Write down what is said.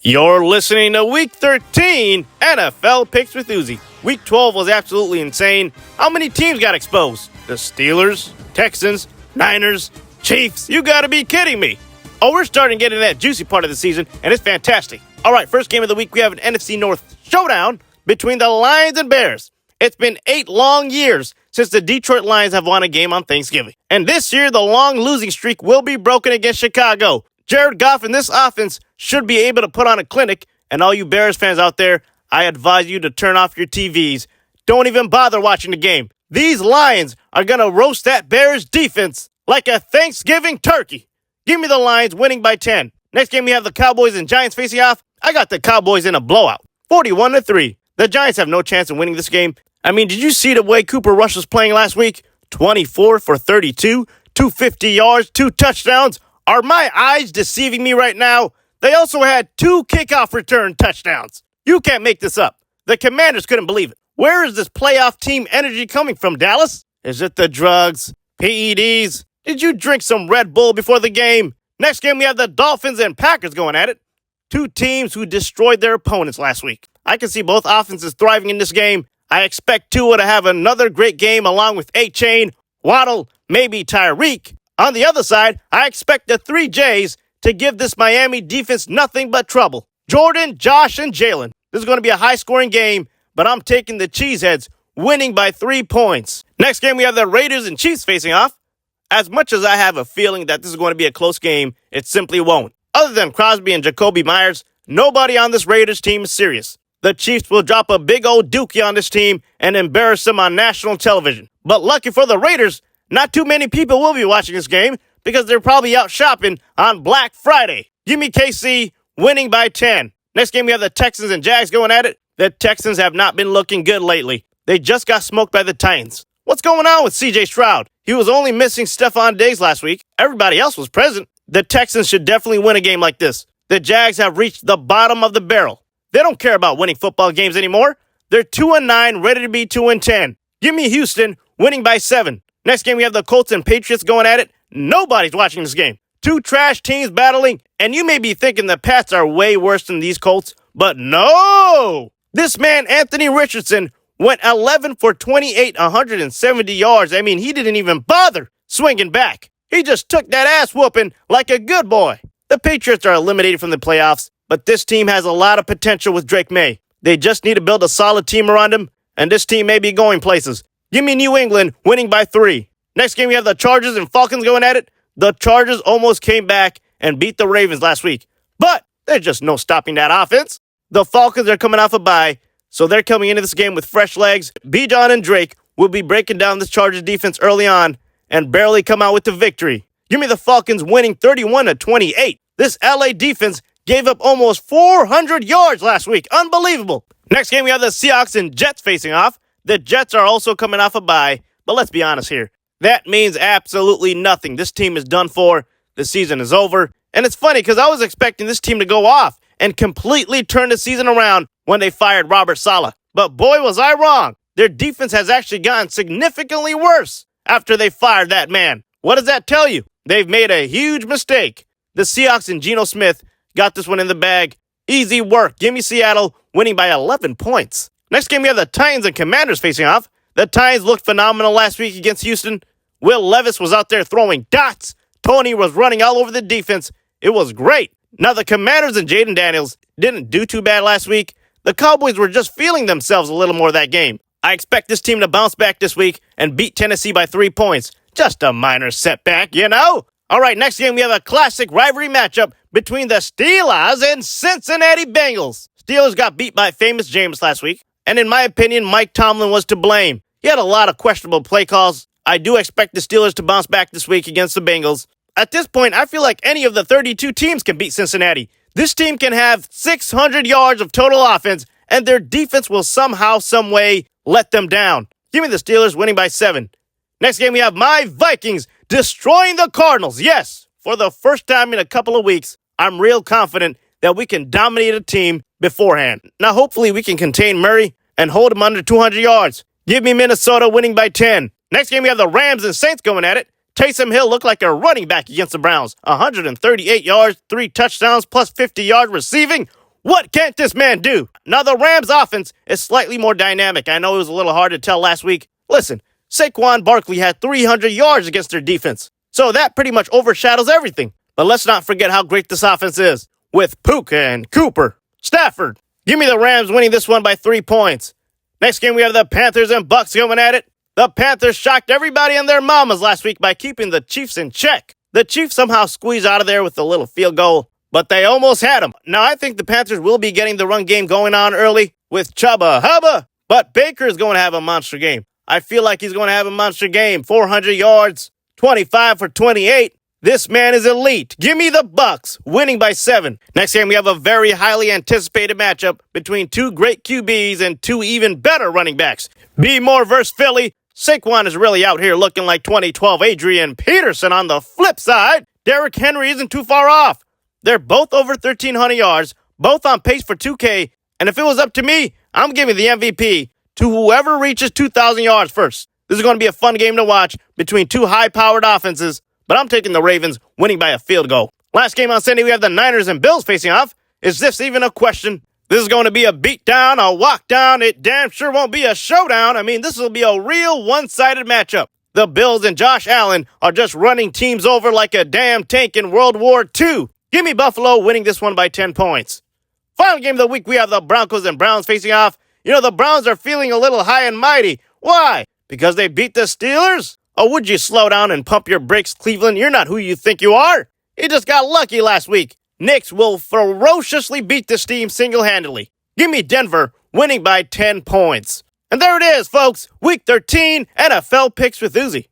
You're listening to Week 13 NFL Picks with Uzi. Week 12 was absolutely insane. How many teams got exposed? The Steelers, Texans, Niners, Chiefs. You gotta be kidding me. Oh, we're starting getting that juicy part of the season, and it's fantastic. All right, first game of the week, we have an NFC North showdown between the Lions and Bears. It's been 8 long years since the Detroit Lions have won a game on Thanksgiving. And this year, the long losing streak will be broken against Chicago. Jared Goff and this offense should be able to put on a clinic. And all you Bears fans out there, I advise you to turn off your TVs. Don't even bother watching the game. These Lions are going to roast that Bears defense like a Thanksgiving turkey. Give me the Lions winning by 10. Next game, we have the Cowboys and Giants facing off. I got the Cowboys in a blowout, 41-3. The Giants have no chance of winning this game. I mean, did you see the way Cooper Rush was playing last week? 24 for 32, 250 yards, 2 touchdowns. Are my eyes deceiving me right now? They also had 2 kickoff return touchdowns. You can't make this up. The Commanders couldn't believe it. Where is this playoff team energy coming from, Dallas? Is it the drugs? PEDs? Did you drink some Red Bull before the game? Next game, we have the Dolphins and Packers going at it. 2 teams who destroyed their opponents last week. I can see both offenses thriving in this game. I expect Tua to have another great game along with A-Chain, Waddle, maybe Tyreek. On the other side, I expect the 3 J's to give this Miami defense nothing but trouble. Jordan, Josh, and Jalen. This is going to be a high-scoring game, but I'm taking the Cheeseheads, winning by 3 points. Next game, we have the Raiders and Chiefs facing off. As much as I have a feeling that this is going to be a close game, it simply won't. Other than Crosby and Jacoby Myers, nobody on this Raiders team is serious. The Chiefs will drop a big old dookie on this team and embarrass them on national television. But lucky for the Raiders, not too many people will be watching this game because they're probably out shopping on Black Friday. Give me KC winning by 10. Next game, we have the Texans and Jags going at it. The Texans have not been looking good lately. They just got smoked by the Titans. What's going on with CJ Stroud? He was only missing Stephon Diggs last week. Everybody else was present. The Texans should definitely win a game like this. The Jags have reached the bottom of the barrel. They don't care about winning football games anymore. They're 2-9, ready to be 2-10. Give me Houston winning by 7. Next game, we have the Colts and Patriots going at it. Nobody's watching this game. 2 trash teams battling, and you may be thinking the Pats are way worse than these Colts, but no! This man, Anthony Richardson, went 11 for 28, 170 yards. I mean, he didn't even bother swinging back. He just took that ass whooping like a good boy. The Patriots are eliminated from the playoffs, but this team has a lot of potential with Drake May. They just need to build a solid team around him, and this team may be going places. Give me New England winning by 3. Next game, we have the Chargers and Falcons going at it. The Chargers almost came back and beat the Ravens last week, but there's just no stopping that offense. The Falcons are coming off a bye, so they're coming into this game with fresh legs. Bijan and Drake will be breaking down this Chargers defense early on and barely come out with the victory. Give me the Falcons winning 31-28. This LA defense gave up almost 400 yards last week. Unbelievable. Next game, we have the Seahawks and Jets facing off. The Jets are also coming off a bye, but let's be honest here. That means absolutely nothing. This team is done for. The season is over. And it's funny because I was expecting this team to go off and completely turn the season around when they fired Robert Saleh. But boy, was I wrong. Their defense has actually gotten significantly worse after they fired that man. What does that tell you? They've made a huge mistake. The Seahawks and Geno Smith got this one in the bag. Easy work. Give me Seattle winning by 11 points. Next game, we have the Titans and Commanders facing off. The Titans looked phenomenal last week against Houston. Will Levis was out there throwing dots. Tony was running all over the defense. It was great. Now, the Commanders and Jaden Daniels didn't do too bad last week. The Cowboys were just feeling themselves a little more that game. I expect this team to bounce back this week and beat Tennessee by 3 points. Just a minor setback, you know? All right, next game, we have a classic rivalry matchup between the Steelers and Cincinnati Bengals. Steelers got beat by famous James last week, and in my opinion, Mike Tomlin was to blame. He had a lot of questionable play calls. I do expect the Steelers to bounce back this week against the Bengals. At this point, I feel like any of the 32 teams can beat Cincinnati. This team can have 600 yards of total offense, and their defense will somehow, some way, let them down. Give me the Steelers winning by 7. Next game, we have my Vikings destroying the Cardinals. Yes, for the first time in a couple of weeks, I'm real confident that we can dominate a team beforehand. Now, hopefully, we can contain Murray and hold him under 200 yards. Give me Minnesota winning by 10. Next game, we have the Rams and Saints going at it. Taysom Hill looked like a running back against the Browns. 138 yards, 3 touchdowns, plus 50 yards receiving. What can't this man do? Now, the Rams' offense is slightly more dynamic. I know it was a little hard to tell last week. Listen, Saquon Barkley had 300 yards against their defense, so that pretty much overshadows everything. But let's not forget how great this offense is with Puka and Cooper, Stafford. Give me the Rams winning this one by 3 points. Next game, we have the Panthers and Bucks going at it. The Panthers shocked everybody and their mamas last week by keeping the Chiefs in check. The Chiefs somehow squeezed out of there with a little field goal, but they almost had them. Now, I think the Panthers will be getting the run game going on early with Chubba Hubba, but Baker is going to have a monster game. I feel like he's going to have a monster game. 400 yards, 25 for 28. This man is elite. Give me the Bucks, winning by 7. Next game, we have a very highly anticipated matchup between 2 great QBs and 2 even better running backs. Be more versus Philly. Saquon is really out here looking like 2012 Adrian Peterson. On the flip side, Derrick Henry isn't too far off. They're both over 1,300 yards, both on pace for 2K, and if it was up to me, I'm giving the MVP to whoever reaches 2,000 yards first. This is going to be a fun game to watch between 2 high-powered offenses, but I'm taking the Ravens, winning by a field goal. Last game on Sunday, we have the Niners and Bills facing off. Is this even a question? This is going to be a beatdown, a walkdown. It damn sure won't be a showdown. I mean, this will be a real one-sided matchup. The Bills and Josh Allen are just running teams over like a damn tank in World War II. Give me Buffalo winning this one by 10 points. Final game of the week, we have the Broncos and Browns facing off. You know, the Browns are feeling a little high and mighty. Why? Because they beat the Steelers? Or would you slow down and pump your brakes, Cleveland? You're not who you think you are. You just got lucky last week. Knicks will ferociously beat this team single-handedly. Give me Denver, winning by 10 points. And there it is, folks. Week 13, NFL Picks with Uzi.